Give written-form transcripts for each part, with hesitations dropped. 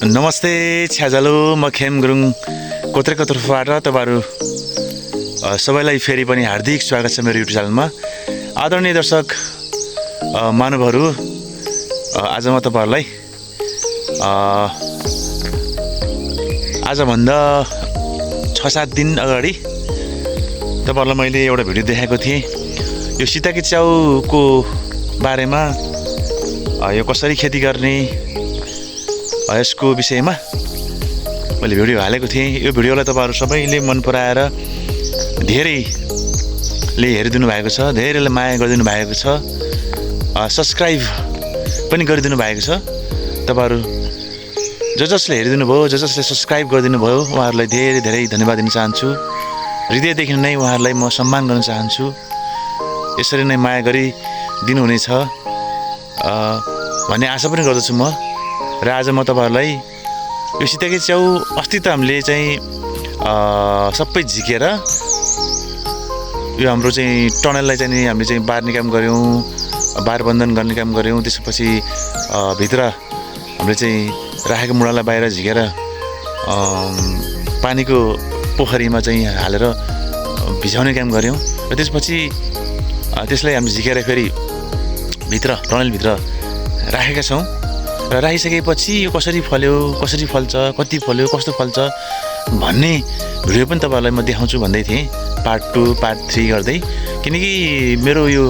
नमस्ते छ्याजालो म खेम गुरुङ कोत्रेको तर्फबाट तपाईहरु सबैलाई फेरि पनि हार्दिक स्वागत छ मेरो युट्युब च्यानलमा। आदरणीय दर्शक महानुभावहरु, आज म तपाईहरुलाई आज भन्दा 6-7 दिन अगाडि तपाईहरुलाई मैले एउटा भिडियो देखाएको थिएँ। यो सीताकी च्याउको बारेमा यो कसरी खेती गर्ने यसको विषयमा मैले भिडियो हालेको थिएँ। यो भिडियोलाई तपाईहरु सबैले मन पराएर धेरैले हेरिदिनु भएको छ, धेरैले माया गरिदिनु भएको छ, सब्स्क्राइब पनि गरिदिनु भएको छ। तपाईहरु जसले हेरिदिनु भयो, जसले सब्स्क्राइब गरिदिनु भयो, उहाँहरुलाई धेरै धेरै धन्यवाद दिन चाहन्छु। हृदयदेखि नै उहाँहरुलाई म सम्मान गर्न चाहन्छु। यसरी नै माया गरी दिनुहुनेछ भन्ने आशा पनि गर्दछु म। र आज म तपाईहरुलाई यो सीताकी च्याउ अस्ति त हामीले चाहिँ सबै झिकेर यो हाम्रो चाहिँ टनललाई चाहिँ हामीले चाहिँ बार्ने काम गर्यौं, बारबन्धन गर्ने काम गर्यौं। त्यसपछि भित्र हामीले चाहिँ राखेको मुढालाई बाहिर झिकेर पानीको पोखरीमा चाहिँ हालेर भिजाउने काम गर्यौं। र त्यसपछि त्यसलाई हामी झिकेर फेरि भित्र टनल भित्र राखेका छौं। र राखिसकेपछि यो कसरी फल्यो, कसरी फल्छ, कति फल्यो, कस्तो फल्छ भन्ने भिडियो पनि तपाईहरुलाई म देखाउँछु भन्दै थिएँ, पार्ट 2 पार्ट 3 गर्दै। किनकि मेरो यो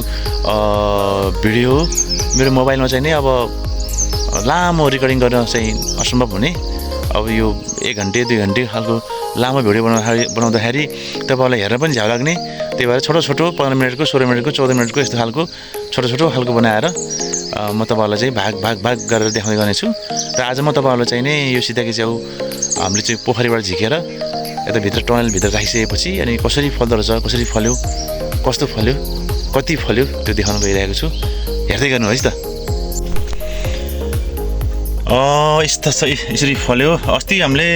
भिडियो मेरो मोबाइलमा चाहिँ नि अब लामो रेकर्डिङ गर्न चाहिँ असम्भव हुने। अब यो 1 घण्टे 2 घण्टे खालको लामो भिडियो बनाउँदाखेरि तपाईहरुलाई हेर्न पनि झ्याउ लाग्ने। त्यही भएर छोटो छोटो 15 मिनेटको, 16 मिनेटको, 14 मिनेटको यस्तो खालको छोटो छोटो खालको बनाएर म तपाईहरुलाई चाहिँ भाग गरेर देखाउने गर्नेछु। र आज म तपाईहरुलाई चाहिँ नि यो सीताकी च्याउ हामीले चाहिँ पोखरीबाट झिकेर यता भित्र टनल भित्र राखिसकेपछि अनि कसरी फल्दो रहेछ, कसरी फल्यो, कस्तो फल्यो, कति फल्यो त्यो देखाउन गइरहेको छु। हेर्दै गर्नु है त। यसरी फल्यो। अस्ति हामीले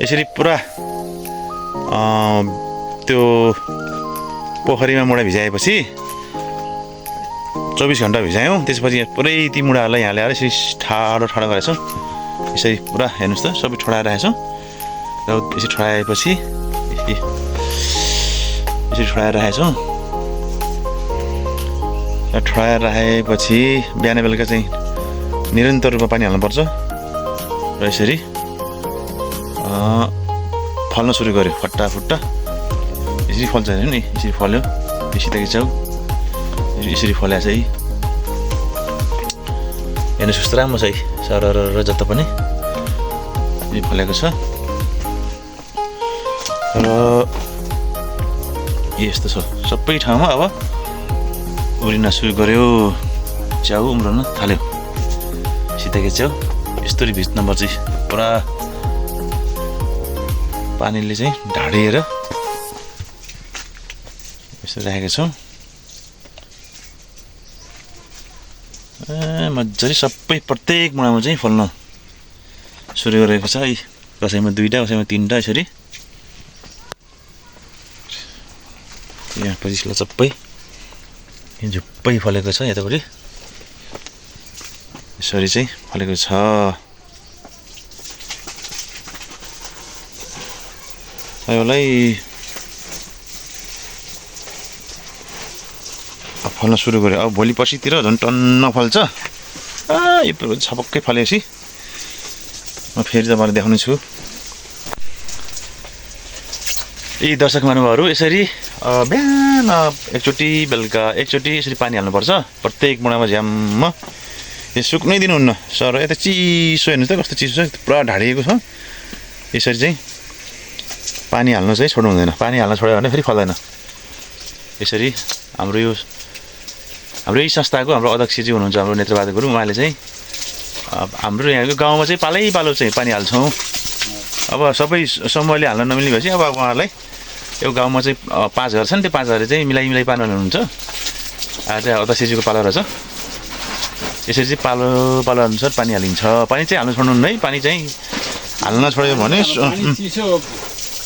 यसरी पुरा त्यो पोखरीमा मुढा भिजाएपछि 24 घण्टा भिजायौं। त्यसपछि पुरै ती मुढाहरूलाई यहाँ ल्याएर यसरी ठाडो गरेका छौं। यसरी पुरा हेर्नुस् त, सबै ठडाएर राखेछौं। र यसरी ठडाएपछि यसरी ठडाएर राखेछौं। र ठडाएर राखेपछि बिहान बेलुका चाहिँ निरन्तर रूपमा पानी हाल्नुपर्छ। र यसरी फल्न सुरु गर्यो फट्टाफुट्टा। यसरी फल्छ नि, यसरी फल्यो यो सीताकी च्याउ। यसरी फल्या चाहिँ हेर्नुहोस् कस्तो राम्रो छ है, सरर जता पनि यसरी फलेको छ। र यस्तो छ सबै ठाउँमा। अब उम्रिन सुरु गर्यो, च्याउ उम्रन थाल्यो सीताकी च्याउ। यस्तरी भिज्नुपर्छ पुरा पानीले चाहिँ ढाडिएर यसरी राखेका छौं। मजाले सबै प्रत्येक मुढामा चाहिँ फल्न सुरु गरेको छ है। कसैमा 2टा, कसैमा 3टा यसरी। यहाँ पछिल्लो सबै झुप्पै फलेको छ यतापट्टि। यसरी चाहिँ फलेको छ। यसलाई फल्न सुरु गर्यो। अब भोलि पर्सितिर झन् टन्न फल्छ। यो छपक्कै फलेपछि म फेरि तपाईहरुलाई देखाउने छु। यी दर्शक महानुभावहरु, यसरी बिहान एकचोटी बेलुका एकचोटी यसरी पानी हाल्नुपर्छ प्रत्येक मुढामा झ्याम्म। यो सुक्नै दिनुहुन्न। सर यता चिसो हेर्नुस् त कस्तो चिसो छ, पुरा ढाडिएको छ। यसरी चाहिँ पानी हाल्न चाहिँ छोड्नु हुँदैन। पानी हाल्न छोड्यो भने फेरि फल्दैन। यसरी हाम्रो यही संस्थाको हाम्रो अध्यक्षजी हुनुहुन्छ हाम्रो नेत्रबहादुर गुरुङ, उहाँले चाहिँ हाम्रो यहाँको गाउँमा चाहिँ पालै-पालो चाहिँ पानी हाल्छौँ। अब सबै समूहले हाल्न नमिल्ने भएपछि अब उहाँहरूलाई यो गाउँमा चाहिँ 5 घर छन्, त्यो 5 घरले चाहिँ मिलाइ पानी हाल्नुहुन्छ। चाहिँ अध्यक्षजीको पालो रहेछ। यसरी चाहिँ पालो अनुसार पानी हालिन्छ। पानी चाहिँ हाल्न छोड्नु है। पानी चाहिँ हाल्न छोड्यो भने चिसो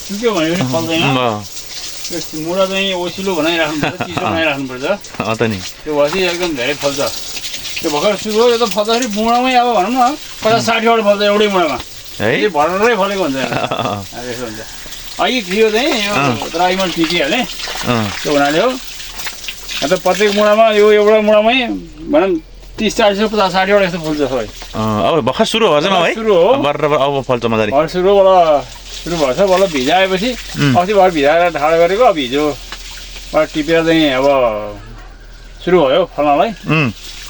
सुक्यो भने पनि फल्दैन। मुढा चाहिँ ओसिलो बनाइराख्नुपर्छ, चिसो बनाइराख्नुपर्छ। त नि त्यो भएपछि एकदम धेरै फल्छ। त्यो भर्खर सुरु हो, यो त फल्दाखेरि मुढामै अब भनौँ न 50-60 वटा फल्छ एउटै मुढामा है यो भररै फलेको हुन्छ यसो हुन्छ अघि थियो चाहिँ यो ड्राइमल टिपिहाल्ने त्यो हुनाले हो अन्त प्रत्येक मुढामा यो एउटा मुढामै भनौँ 30-40 50-60 वटा यस्तो फुल्छ सबै अब भर्खर सुरु भएछ न है सुरु हो बर्र अब फल्छ मजाले सुरु भएछ बल्ल भिजाएपछि अस्ति भर भिजाएर ढाड गरेको अब हिजो टिपेर चाहिँ अब सुरु भयो फल्नलाई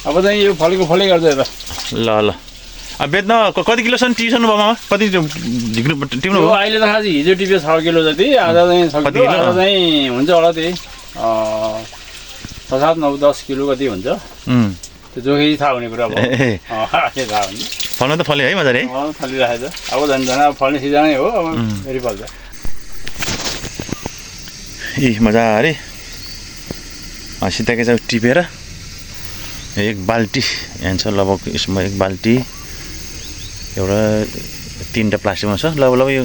अब चाहिँ यो फलेको गर्छ यता ल ल अब बेच्न कति किलोसम्म टिप्नु भयो मामा कति टिप्नु भयो अहिले त खास हिजो टिप्यो 6 किलो जति आज चाहिँ 6 किलो आज चाहिँ हुन्छ होला त्यही 6-7-9-10 किलो कति हुन्छ त्यो जोखेरी थाहा हुने कुरा भयो थाहा हुने फल्न त फल्यो है मजाले फलिरहेको छ अब झन् अब फल्ने सिजनै हो अब फेरि फल्छ ए मजाले सिताके चाहिँ टिपेर एक बाल्टी हान्छ लगभग यसमा एक बाल्टी एउटा 3टा प्लास्टिकमा छ लगभग यो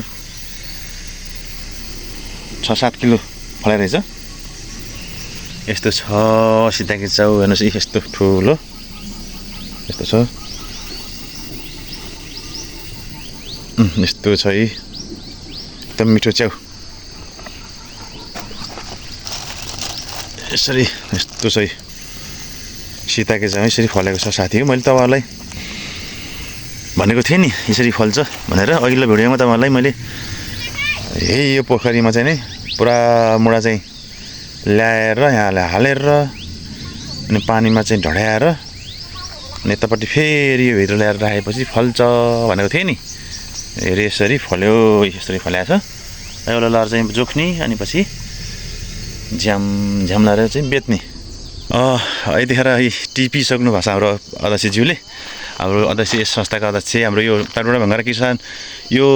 6-7 किलो फलाइ रहेछ यस्तो छ सिताके चाउ हेर्नुहोस् यस्तो ठुलो यस्तो छ यस्तो छ है एकदम मिठो च्याउ यसरी यस्तो छ है सिताके चाउ यसरी फलेको छ साथी मैले तपाईँहरूलाई भनेको थिएँ नि यसरी फल्छ भनेर अघिल्लो भिडियोमा तपाईँहरूलाई मैले यही यो पोखरीमा चाहिँ नि पुरा मुढा चाहिँ ल्याएर यहाँ हालेर अनि पानीमा चाहिँ ढड्याएर अनि यतापट्टि फेरि यो भित्र ल्याएर राखेपछि फल्छ भनेको थिएँ नि हेर यसरी फल्यो यसरी फल्याएको छ एउटा लहर चाहिँ जोख्ने अनि पछि झ्याम लाएर चाहिँ बेच्ने यतिखेर टिपिसक्नु भएको छ हाम्रो अध्यक्षज्यूले हाम्रो अध्यक्ष यस संस्थाका अध्यक्ष हाम्रो यो तारबुढा भङ्गारा किसान यो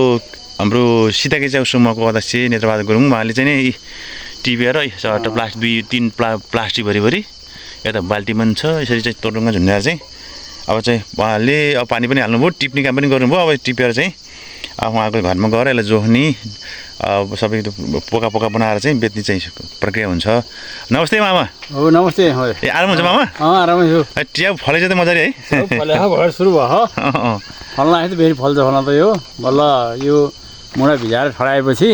हाम्रो सिताके च्याउ समूहको अध्यक्ष नेत्रबहादुर गुरुङ उहाँले चाहिँ नि टिपेर एउटा प्लास्टिक 2-3 प्लास्टिक भरिभरि यता बाल्टी पनि छ यसरी चाहिँ तोडुङ्गा झुन्डाएर चाहिँ अब चाहिँ उहाँले अब पानी पनि हाल्नुभयो टिप्ने काम पनि गर्नुभयो अब टिपेर चाहिँ अब उहाँको घरमा गएर यसलाई जोख्ने सबै पोका बनाएर चाहिँ बेच्ने चाहिँ प्रक्रिया हुन्छ नमस्ते मामा हो नमस्ते ए आराम हुन्छ मामा आरामै छु च्याउ फलेछ त मजाले है भएर सुरु भयो फल्न आएछ फेरि फल्छ फल्न त यो बल्ल यो मुढा भिजाएर ठडाएपछि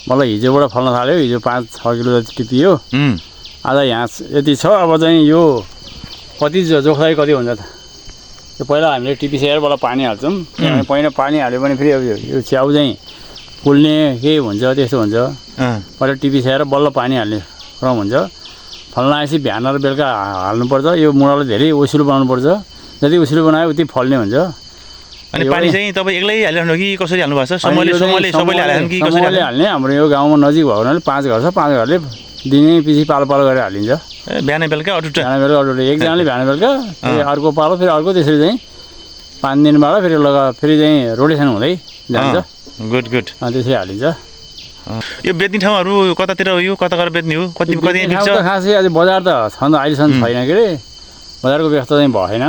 बल्ल हिजोबाट फल्न थाल्यो हिजो 5-6 किलो जति टिपियो आज यहाँ यति छ अब चाहिँ यो कति जोख्दाखेरि कति हुन्छ त त्यो पहिला हामीले टिपिसकेर बल्ल पानी हाल्छौँ किनभने पहिला पानी हाल्यो भने फेरि अब यो च्याउ चाहिँ फुल्ने केही हुन्छ त्यस्तो हुन्छ पहिला टिपिसकेर बल्ल पानी हाल्ने क्रम हुन्छ फल्न आएपछि बिहान र बेलुका हाल्नुपर्छ यो मुढालाई धेरै ओसिलो बनाउनुपर्छ जति ओसिलो बनायो उति फल्ने हुन्छ अनि पानी चाहिँ तपाईँ एक्लै हालिरहनु कि कसरी हाल्नु भएको छ सबैले हाल्नु कि कसरी हाल्ने हाम्रो यो गाउँमा नजिक भयो भने 5 घर छ 5 घरले दिनै पछि पालो गरेर हालिन्छ बिहान बेलुका अटुट एकजनाले बिहान बेलुका फेरि अर्को पालो फेरि अर्को त्यसरी चाहिँ 5 दिनबाट फेरि चाहिँ रोटेसन हुँदै जान्छ गुड त्यसरी हालिन्छ यो बेच्ने ठाउँहरू कतातिर यो कता गरेर बेच्ने हो कति बिक्छ खासै आज बजार त छ नि अहिलेसम्म छैन के अरे बजारको व्यवस्था चाहिँ भएन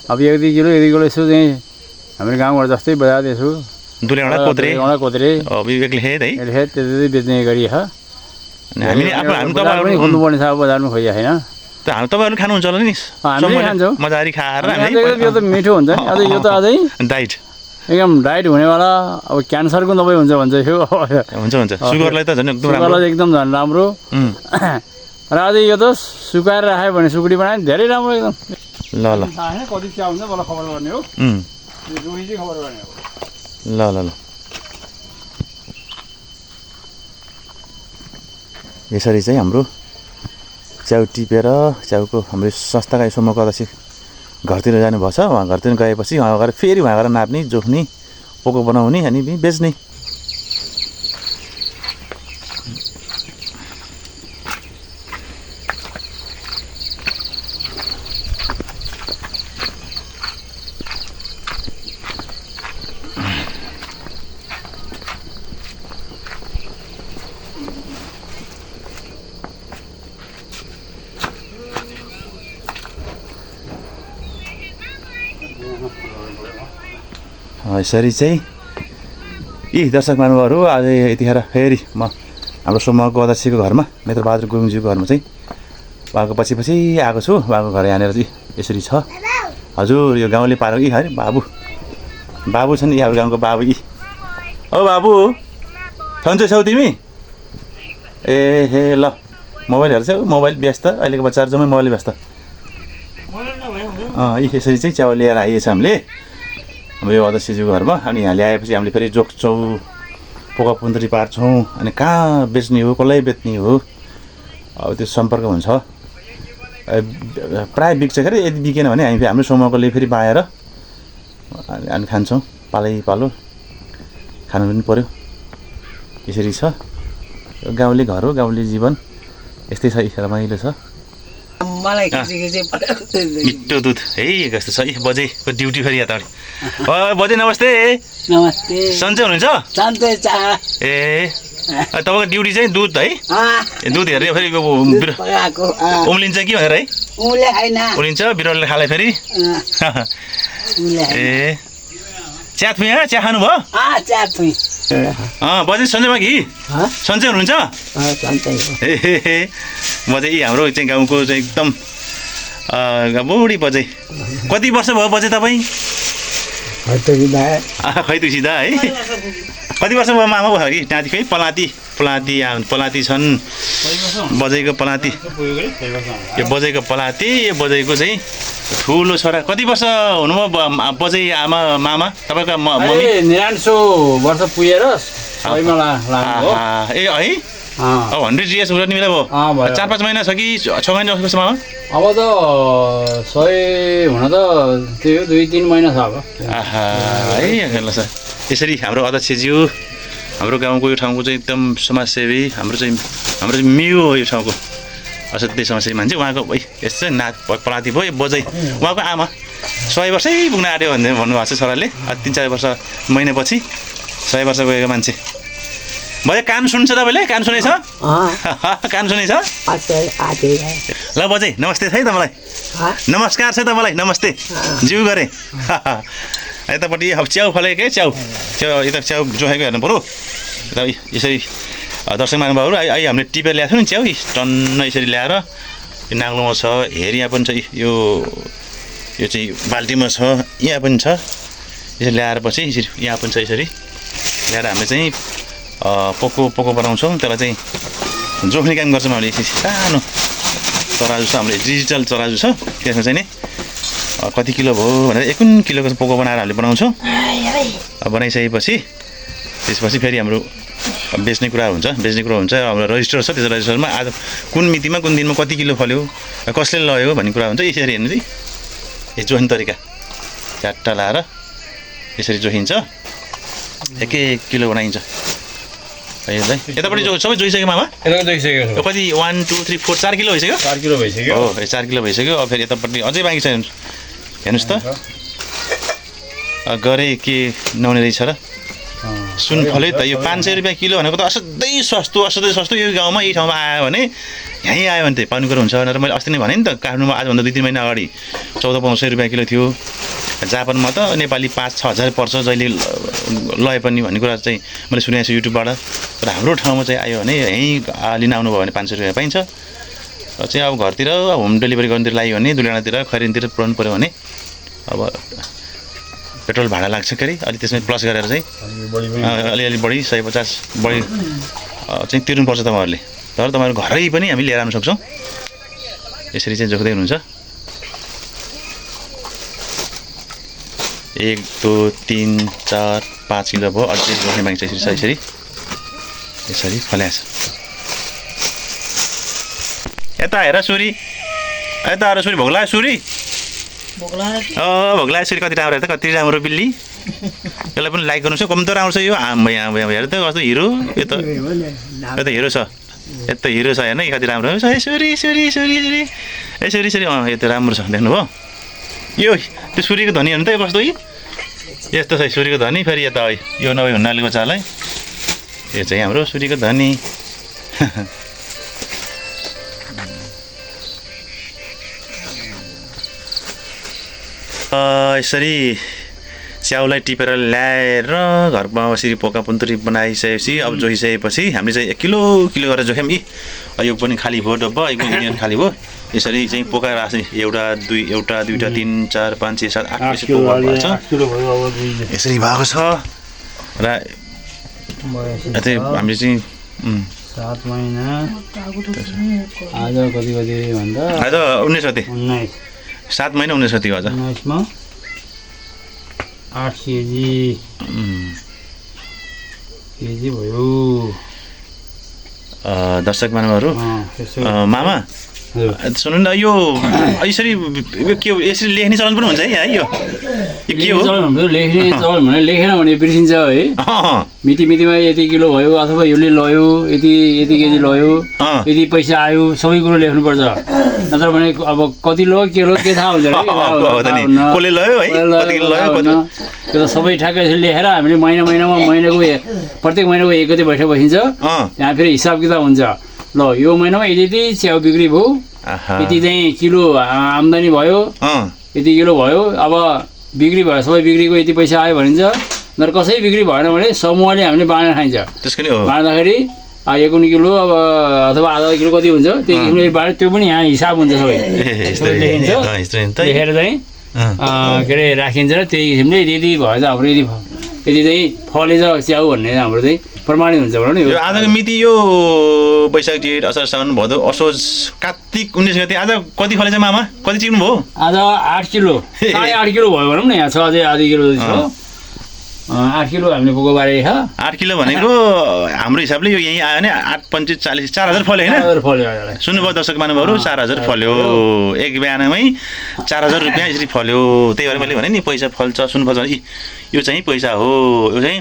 अब 1-2 किलो यसो चाहिँ हाम्रो गाउँबाट जस्तै बजार यसो दुलेौँडा कोत्रे अब एक्लै त्यति बेच्ने गरिएछ हामीले हामी पनि खोल्नुपर्ने छ बजारमा खोइया छैन तपाईँहरू खानुहुन्छ होला नि हामी खान्छौँ मजारी खाएर यो त मिठो हुन्छ नि अझै यो त अझै डाइट एकदम डाइट हुनेवाला अब क्यान्सरको दबाई हुन्छ भन्छ यो हुन्छ सुगरलाई त झन् एकदम झन् राम्रो र अझै यो त सुकाएर राख्यो भने सुकुटी बनायो भने धेरै राम्रो एकदम ल कति चिया हुन्छ मलाई खबर गर्ने हो रोही चाहिँ खबर गर्ने हो ल यसरी चाहिँ हाम्रो च्याउ टिपेर च्याउको हाम्रो संस्थाका समूहको अध्यक्ष घरतिर जानुभएको छ उहाँ घरतिर गएपछि उहाँ गएर फेरि उहाँ गएर नाप्ने जोख्ने पोको बनाउने अनि बेच्ने यसरी चाहिँ यी दर्शक महानुभावहरू आज यतिखेर फेरि म हाम्रो समूहको अध्यक्षको घरमा नेत्रबहादुर गुरुङज्यूको घरमा चाहिँ उहाँको पछि आएको छु उहाँको घर यहाँनिर चाहिँ यसरी छ हजुर यो गाउँले पारो कि है बाबु बाबु छ नि हाम्रो गाउँको बाबु यी ओ बाबु सन्चै छौ तिमी ए हे ल मोबाइल हेर्छौ मोबाइल व्यस्त अहिलेको बच्चाहरू जम्मै मोबाइल व्यस्त यी यसरी चाहिँ च्याउ लिएर आइएछ हामीले हाम्रो यो अध्यक्षज्यूको घरमा अनि यहाँ ल्याएपछि हामीले फेरि जोख्छौँ पोका पुन्तरी पार्छौँ अनि कहाँ बेच्ने हो कसलाई बेच्ने हो अब त्यो सम्पर्क हुन्छ प्रायः बिक्छ के अरे यदि बिकेन भने हामी हाम्रो समूहकोले फेरि बाँडेर अनि खान्छौँ पालो खानु पनि पऱ्यो यसरी छ गाउँले घर हो गाउँले जीवन यस्तै छ रमाइलो छ मलाई मिठो दुध है कस्तो छ बजेको ड्युटी फेरि यताबाट बजे नमस्ते नमस्ते सन्चै हुनुहुन्छ सन्चै चा ए तपाईँको ड्युटी चाहिँ दुध है दुध हेरेर फेरि उम्लिन्छ कि भनेर है उम्लिन्छ बिरुवाले खाले फेरि ए चिया थुँ चिया खानुभयो बजे सन्चैमा कि सन्चै हुनुहुन्छ ए बजे यी हाम्रो चाहिँ गाउँको चाहिँ एकदम बुढी बजे कति वर्ष भयो बजे तपाईँ खैतुसिदा है कति वर्ष भयो मामा भयो कि नाति खै पलाती छन् बजेको पलाती यो बजेको पलाती यो बजेको चाहिँ ठुलो छोरा कति वर्ष हुनुभयो बजे आमा मामा तपाईँको मम्मी 99 वर्ष पुगेर ए है अब 100 इयर्स हुँदा तिमीलाई भयो 4-5 महिना छ कि 6 महिना जस्तो मामा अब त 100 हुन त त्यो 2-3 महिना छ अब है ल सर यसरी हाम्रो अध्यक्षज्यू हाम्रो गाउँको यो ठाउँको चाहिँ एकदम समाजसेवी हाम्रो चाहिँ मियो हो यो ठाउँको असाध्यै समाजसेवी मान्छे उहाँको यस्तो नाच पलाती भयो बजै उहाँको आमा 100 वर्षै पुग्न आँट्यो भन्ने भन्नुभएको छ छोराले 3-4 वर्ष महिनापछि 100 वर्ष गएको मान्छे बजे कान सुन्छ तपाईँले कान सुनेछ कान सुनेछ ल बजे नमस्ते छ है तपाईँलाई नमस्कार छ तपाईँलाई नमस्ते जिउ गरेँ यतापट्टि अब च्याउ फलेको च्याउ यता च्याउ जोखेको हेर्नु पऱ्यो यता यसरी दर्शक महानुभावहरू अहिले हामीले टिपेर ल्याएको थियौँ नि च्याउ टन्न यसरी ल्याएर नाग्लोमा छ हेर यहाँ पनि छ यो चाहिँ बाल्टीमा छ यहाँ पनि छ यसरी ल्याएर पछि यसरी यहाँ पनि छ यसरी ल्याएर हामीले चाहिँ पोको बनाउँछौँ त्यसलाई चाहिँ जोख्ने काम गर्छौँ हामीले सानो तराजु छ हामीले डिजिटल तराजु छ त्यसमा चाहिँ नि कति किलो भयो भनेर 1 किलोको पोको बनाएर हामीले बनाउँछौँ बनाइसकेपछि त्यसपछि फेरि हाम्रो बेच्ने कुरा हुन्छ हाम्रो रजिस्टर छ त्यो रजिस्टरमा आज कुन मितिमा कुन दिनमा कति किलो फल्यो कसले लग्यो भन्ने कुरा हुन्छ यसरी हेर्नु चाहिँ यो जोख्ने तरिका च्याट्टा लाएर यसरी जोखिन्छ 1 किलो बनाइन्छ यतापट्टि सबै जोइसक्यो मामा कति 1 2 3 4 4 किलो भइसक्यो 4 किलो भइसक्यो हो 4 किलो भइसक्यो अब फेरि यतापट्टि अझै बाँकी छ हेर्नुहोस् त गरे के नहुने रहेछ र सुन फल्यो त यो 500 रुपियाँ किलो भनेको त असाध्यै सस्तो यो गाउँमा यही ठाउँमा आयो भने यहीँ आयो भने त पाउने कुरो हुन्छ भनेर मैले अस्ति नै भने नि त काठमाडौँमा आजभन्दा 2-3 महिना अगाडि 1400 रुपियाँ किलो थियो जापानमा त नेपाली 5-6 हजार पर्छ जहिले लए पनि भन्ने कुरा चाहिँ मैले सुनेको छु युट्युबबाट तर हाम्रो ठाउँमा चाहिँ आयो भने यहीँ लिन आउनुभयो भने 500 रुपियाँ पाइन्छ र चाहिँ अब घरतिर होम डेलिभरी गर्नुतिर लाग्यो भने दुलडाँडातिर खैरेनतिर पुऱ्याउनु पऱ्यो भने अब पेट्रोल भाडा लाग्छ के अरे अलि त्यसमै प्लस गरेर चाहिँ अलिअलि बढी 150 बढी चाहिँ तिर्नुपर्छ तपाईँहरूले तर तपाईँहरू घरै पनि हामी लिएर आउन सक्छौँ यसरी चाहिँ जोख्दै हुनुहुन्छ 1 2 3 4 5 किलो भयो अझै जोख्ने बाँकी छ यसरी फल्याछ यता हेर सुरी यता हेर सुरी भोग्ला सुरी भोग्ला सुरी कति राम्रो हेर त कति राम्रो बिल्ली यसलाई पनि लाइक गर्नुहोस् कम्ती राम्रो छ यो हेर त कस्तो हिरो यो त हिरो छ यता हिरो छ हेर्नु कति राम्रो छ सुरी यो त राम्रो छ देख्नुभयो यो त्यो सुरीको धनी हेर्नु त यो कस्तो यस्तो छ सुरीको धनी फेरि यता यो नभए हुनालेको चालै यो चाहिँ हाम्रो सुरीको धनी यसरी च्याउलाई टिपेर ल्याएर घरमा यसरी पोका पुन्तरी बनाइसकेपछि अब जोइसकेपछि हामीले चाहिँ 1 किलो गरेर जोख्यौँ यो पनि खाली भयो डब्बा यो पनि खाली भयो यसरी चाहिँ पोका राख्ने एउटा दुईटा 3 4 5 6 7 8 यसरी किलो पोका अलि भएको छ 8 किलो भयो अब दुईले यसरी भएको छ र यतै हामीले चाहिँ 7 महिना आज कति भन्दा आज 19 गते 19 7 महिना 19 गते आज 19 मा 8 केजी भयो दर्शक महानुभावहरू मामा सुन्नु न यो यसरी के हो यसरी लेख्ने चलन पनि हुन्छ है यो के हो लेख्ने चलन भने लेखेन भने बिर्सिन्छ है मितिमा यति किलो भयो अथवा यसले लयो यति केजी लयो यति पैसा आयो सबै कुरो लेख्नुपर्छ नत्र भने अब कति लो के थाहा हुन्छ कसले लयो है कति किलो लयो त्यो त सबै ठ्याक्कै लेखेर हामीले महिनामा प्रत्येक महिनाको 1 गते बैठक बसिन्छ त्यहाँ फेरि हिसाब किताब हुन्छ ल यो महिनामा यति च्याउ बिक्री भयो यति चाहिँ किलो आम्दानी भयो यति किलो भयो अब बिक्री भयो सबै बिक्रीको यति पैसा आयो भनिन्छ नत्र कसै बिक्री भएन भने समूहले हामीले बाँडेर खाइन्छ बाँड्दाखेरि 1 किलो अब अथवा आधा किलो कति हुन्छ त्यो किसिमले बाँड्यो त्यो पनि यहाँ हिसाब हुन्छ सबै लेखिन्छ लेखेर चाहिँ के अरे राखिन्छ र त्यही किसिमले यति भएछ हाम्रो यति चाहिँ फलेछ च्याउ भन्ने हाम्रो चाहिँ प्रमाणित हुन्छ भनौँ न यो आजको मिति यो वैशाख जेठ असार साउन भदौ असोज कार्तिक 19 गते आज कति फलेछ मामा कति चिक्नु भयो आज 8 किलो 8.5 किलो भयो भनौँ न यहाँ छ अझै आधी किलो छ 8 किलो हामीले बोको बारे छ 8 किलो भनेको हाम्रो हिसाबले यो यही आयो भने 8 5 40 4000 फल्यो हैन 4000 फल्यो सुन्नुभयो दर्शक महानुभावहरू 4000 फल्यो एक बिहानमै 4000 रुपैयाँ यसरी फल्यो त्यही भएर मैले भने नि पैसा फल्छ सुन्नुपर्छ यो चाहिँ पैसा हो यो चाहिँ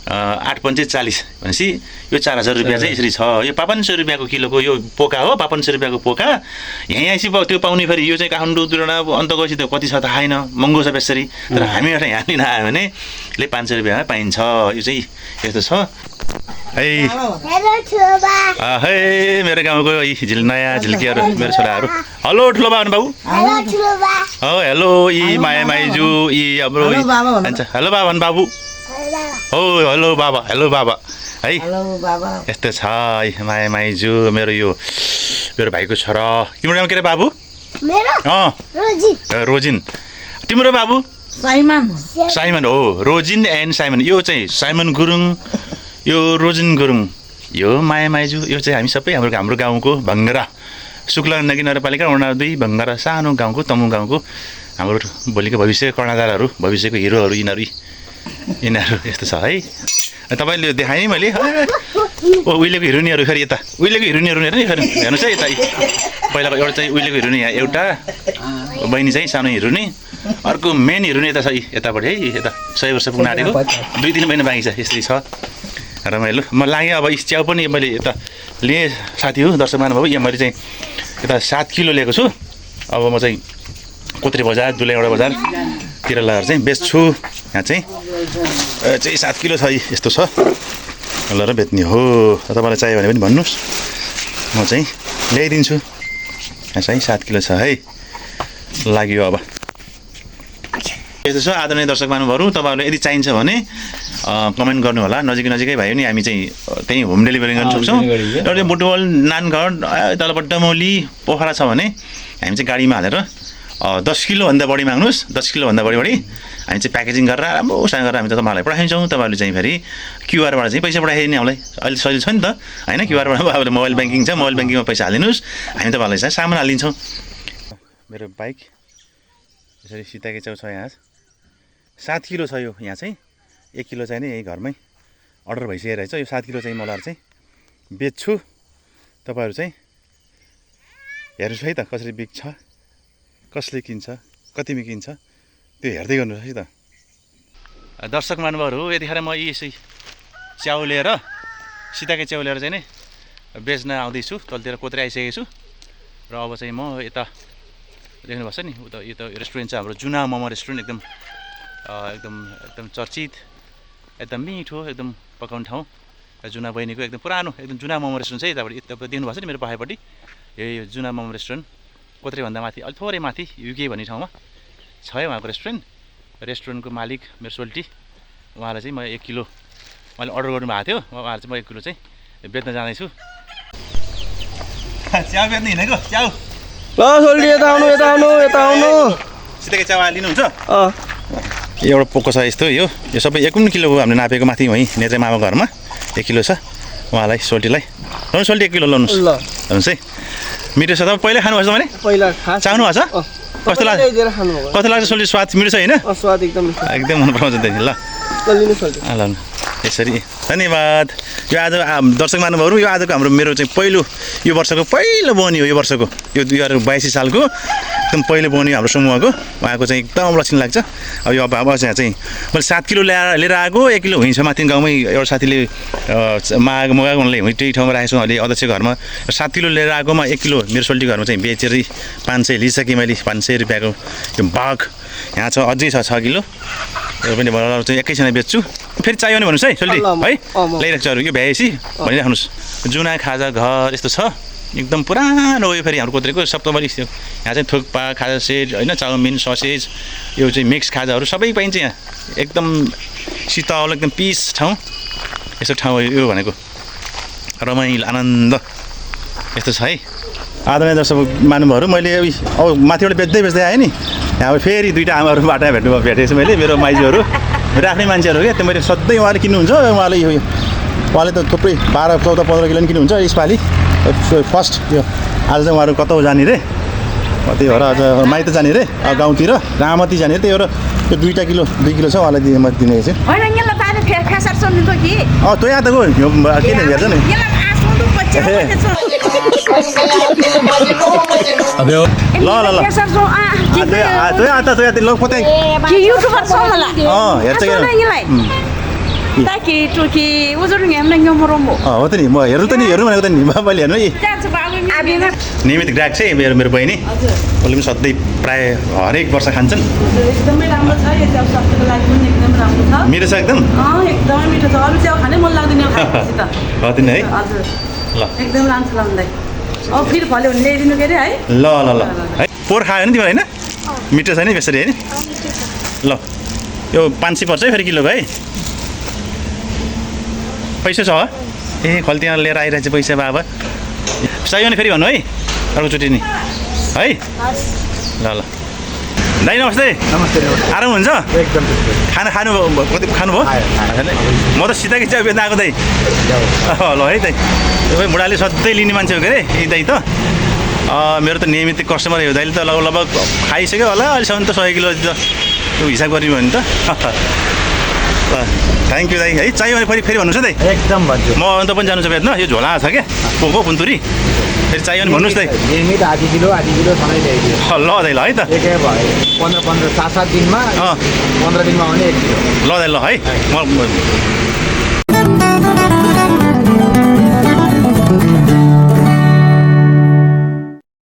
8 5 40 भनेपछि यो 4000 रुपैयाँ चाहिँ यसरी छ यो 500 रुपैयाँको किलोको यो पोका हो 500 रुपैयाँको पोका यहीँ आइसी त्यो पाउने फेरि यो चाहिँ काठमाडौँ दुर्डा अन्त गएपछि त कति छ त आएन महँगो छ बेसरी तर हामी एउटा यहाँ लिन आयो भने ले 500 रुपैयाँमा पाइन्छ यो चाहिँ यस्तो छ है मेरो गाउँको नयाँ झिल्कीहरू मेरो छोराहरू हेलो ठुलो बाबा बाबु हेलो यी माया माइजू यी हाम्रो हेलो बाबा बाबु हो हेलो बाबा है यस्तो छ है माया माइजू मेरो भाइको छोरा तिम्रो नाम के रे बाबु रोजिन तिम्रो बाबु साइमन हो रोजिन एन्ड साइमन यो चाहिँ साइमन गुरुङ यो रोजिन गुरुङ यो माया माइजू यो चाहिँ हामी सबै हाम्रो गाउँको भङ्गरा शुक्ला नगी नगरपालिका वडा 2 भङ्गरा सानो गाउँको तमु गाउँको हाम्रो भोलिको भविष्य कर्णाधारहरू भविष्यको हिरोहरू यिनीहरू यस्तो छ है तपाईँले देखाएँ नि मैले उहिलेको हिरोइनहरू फेरि यता उहिलेको हिरोइनहरू हेर्नुहोस् है यता पहिलाको एउटा चाहिँ उहिलेको हिरोइन यहाँ एउटा बहिनी चाहिँ सानो हिरोइनी अर्को मेन हिरोइन यता छ यतापट्टि है यता 100 वर्ष पुग्न आँटेको 2-3 महिना बाँकी छ यस्तै छ रमाइलो म लागेँ अब च्याउ पनि मैले यता लिएँ साथी हो दर्शक महानुभाव यहाँ मैले चाहिँ यता 7 किलो लिएको छु अब म चाहिँ कोत्रे बजार दुलैवटा बजारतिर लगाएर चाहिँ बेच्छु यहाँ चाहिँ 7 किलो छ यस्तो छ ल र बेच्ने हो तपाईँलाई चाहियो भने पनि भन्नुहोस् म चाहिँ ल्याइदिन्छु यहाँ चाहिँ 7 किलो छ है लाग्यो अब यस्तो छ आदरणीय दर्शक महानुभावहरू तपाईँहरूलाई यदि चाहिन्छ भने कमेन्ट गर्नु होला नजिकै भयो नि हामी चाहिँ त्यहीँ होम डेलिभरी गर्न सक्छौँ र बुटवल नानगढ तलबाट डमौली पोखरा छ भने हामी चाहिँ गाडीमा हालेर 10 किलोभन्दा बढी माग्नुहोस् 10 किलोभन्दा बढी हामी चाहिँ प्याकेजिङ गरेर राम्रोसँग गरेर हामी त तपाईँहरूलाई पठाइन्छौँ तपाईँहरूले चाहिँ फेरि क्युआरबाट चाहिँ पैसा पठाइदिने हामीलाई अहिले सजिलो छ नि त होइन क्युआरबाट अब मोबाइल ब्याङ्किङ छ मोबाइल ब्याङ्किङमा पैसा हालिदिनुहोस् हामी तपाईँहरूलाई चाहिँ सामान हालिदिन्छौँ मेरो बाइक यसरी सीताके च्याउ छ यहाँ 7 किलो छ यो यहाँ चाहिँ 1 किलो चाहिँ नि यही घरमै अर्डर भइसकेको रहेछ यो 7 किलो चाहिँ मलाई चाहिँ बेच्छु तपाईँहरू चाहिँ हेर्नुहोस् है त कसरी बिक्छ कसले किन्छ कतिमा किन्छ त्यो हेर्दै गर्नुहोस् है त दर्शक महानुभावहरू यतिखेर म यसै च्याउ लिएर सीताके च्याउ लिएर चाहिँ नि बेच्न आउँदैछु तलतिर कोत्रे आइसकेको छु र अब चाहिँ म यता देख्नुभएको छ नि उता यो त रेस्टुरेन्ट छ हाम्रो जुना मोमो रेस्टुरेन्ट एकदम चर्चित एकदम मिठो एकदम पकाउने ठाउँ जुना बहिनीको एकदम पुरानो एकदम जुना मोमो रेस्टुरेन्ट छ यतापट्टि देख्नुभएको छ नि मेरो पछाडिपट्टि यो जुना मोमो रेस्टुरेन्ट कोत्रेभन्दा माथि अलिक थोरै माथि युके भन्ने ठाउँमा छ है उहाँको रेस्टुरेन्टको मालिक मेरो सोल्टी उहाँलाई चाहिँ म 1 किलो मैले अर्डर गर्नुभएको थियो उहाँलाई चाहिँ म 1 किलो चाहिँ बेच्न जाँदैछु च्याउ बेच्नु हिँडेको च्याउ ल सोल्टी यता आउनु सिधै चावा लिनुहुन्छ अँ एउटा पोको छ यस्तो यो सबै 1 किलोको हामीले नापेको माथि वहीँ नेत्रे मामा घरमा 1 किलो छ उहाँलाई सोल्टीलाई लाउनु सोल्टी 1 किलो लाउनुहोस् ल लाउनुहोस् है मिठो छ तपाईँ पहिल्यै खानुभएछ भने पहिला खास चाहनु भएको छ कस्तो लाग्छ दिएर खानुभएको कस्तो लाग्छ सोल्टी स्वाद मिठो छ होइन स्वाद एकदम मिठो एकदम मन पराउँछ त्यहाँदेखि ल लिनु सोल्टी ल यसरी धन्यवाद यो आज दर्शक महानुभावहरू यो आजको हाम्रो मेरो चाहिँ पहिलो यो वर्षको पहिलो बनी हो यो वर्षको यो 2082 सालको एकदम पहिलो बनी हाम्रो समूहको उहाँको चाहिँ एकदम लक्षण लाग्छ अब यो अब चाहिँ मैले 7 किलो लिएर आएको 1 किलो हुन्छ माथि गाउँमै एउटा साथीले मगाएको हुनाले त्यही ठाउँमा राखेको छु अहिले अध्यक्ष घरमा 7 किलो लिएर आएकोमा 1 किलो मेरो सोल्टी घरमा चाहिँ बेचेर 500 लिइसकेँ मैले 500 रुपियाँको यो बाघ यहाँ छ अझै छ 6 किलो यो पनि भएर चाहिँ एकैछिन बेच्छु फेरि चाहियो भने भन्नुहोस् है सोल्टी है ल्याइरहेको छ अरू यो भ्याएपछि भनिराख्नुहोस् जुना खाजा घर यस्तो छ एकदम पुरानो हो यो फेरि हाम्रो कोत्रेको सप्तमरी यहाँ चाहिँ थुक्पा खाजा सेट होइन चाउमिन ससेज यो चाहिँ मिक्स खाजाहरू सबै पाइन्छ यहाँ एकदम शीतल एकदम पिस ठाउँ यस्तो ठाउँ हो यो भनेको रमाइलो आनन्द यस्तो छ है आदरणीय दर्शक महानुभावहरू मैले अब माथिबाट बेच्दै आएँ नि यहाँ फेरि 2टा आमाहरू बाटोमा भेटेको छु मैले मेरो माइजूहरू मेरो आफ्नै मान्छेहरू क्या त्यो मैले सधैँ उहाँले किन्नुहुन्छ उहाँले त थुप्रै 12, 14, 15 किलो पनि किन्नुहुन्छ यसपालि फर्स्ट यो आज चाहिँ उहाँहरू कता जाने रे त्यही भएर आज माइत जाने रे गाउँतिर रामती जाने रे त्यही भएर त्यो 2 किलो छ उहाँलाई म दिने छु त्यो यहाँ त गयो किन हेर्छ नि ल हेर्छ हो त नि म हेर्नु भनेको त नि मैले हेर्नु नियमित ग्राहक चाहिँ मेरो बहिनी उसले पनि सधैँ प्रायः हरेक वर्ष खान्छन् एकदमै राम्रो छ यो च्याउ स्वास्थ्यको लागि पनि एकदम राम्रो छ मिठो छ एकदम एकदमै मिठो छ अरू च्याउ खानै मन लाग्दैन यो खाएपछि त हो त नि है हजुर ल एकदम राम्रो छ लाउँदै अब फेरि फल्यो भने ल्याइदिनु के अरे है ल है पोहोर खायो नि तिमीलाई होइन मिठो छ नि बेसरी होइन ल यो 500 पर्छ है फेरि किलोको है पैसा छ ए खल्ती यहाँ लिएर आइरहेको छ पैसा बाबा चाहियो भने फेरि भन्नु है अर्कोचोटि नि है ल दाइ नमस्ते आराम हुन्छ एकदम खाना खानुभयो म त सिधै च्याउ बेच्न आएको दाइ ल है दाइ तपाईँ बुढाले सधैँ लिने मान्छे हो के अरे यी दाइ त मेरो त नियमित कस्टमर हो दाइले त लगभग खाइसक्यो होला अहिलेसम्म त 100 किलो त्यो हिसाब गरियो भने त थ्याङ्क यू दाइ है चाहियो भने फेरि भन्नुहोस् है दाइ एकदम भन्छु म अन्त पनि जानु छ बेच्न यो झोला छ क्या पोको पुन्तुरी फेरि चाहियो भने भन्नुहोस् दाइ नियमित आधी किलो सँगै ल्याइदियो ल दाइ ल है त एकै भयो 15 7 दिनमा 15 दिनमा आउने 1 किलो ल दाइ ल है म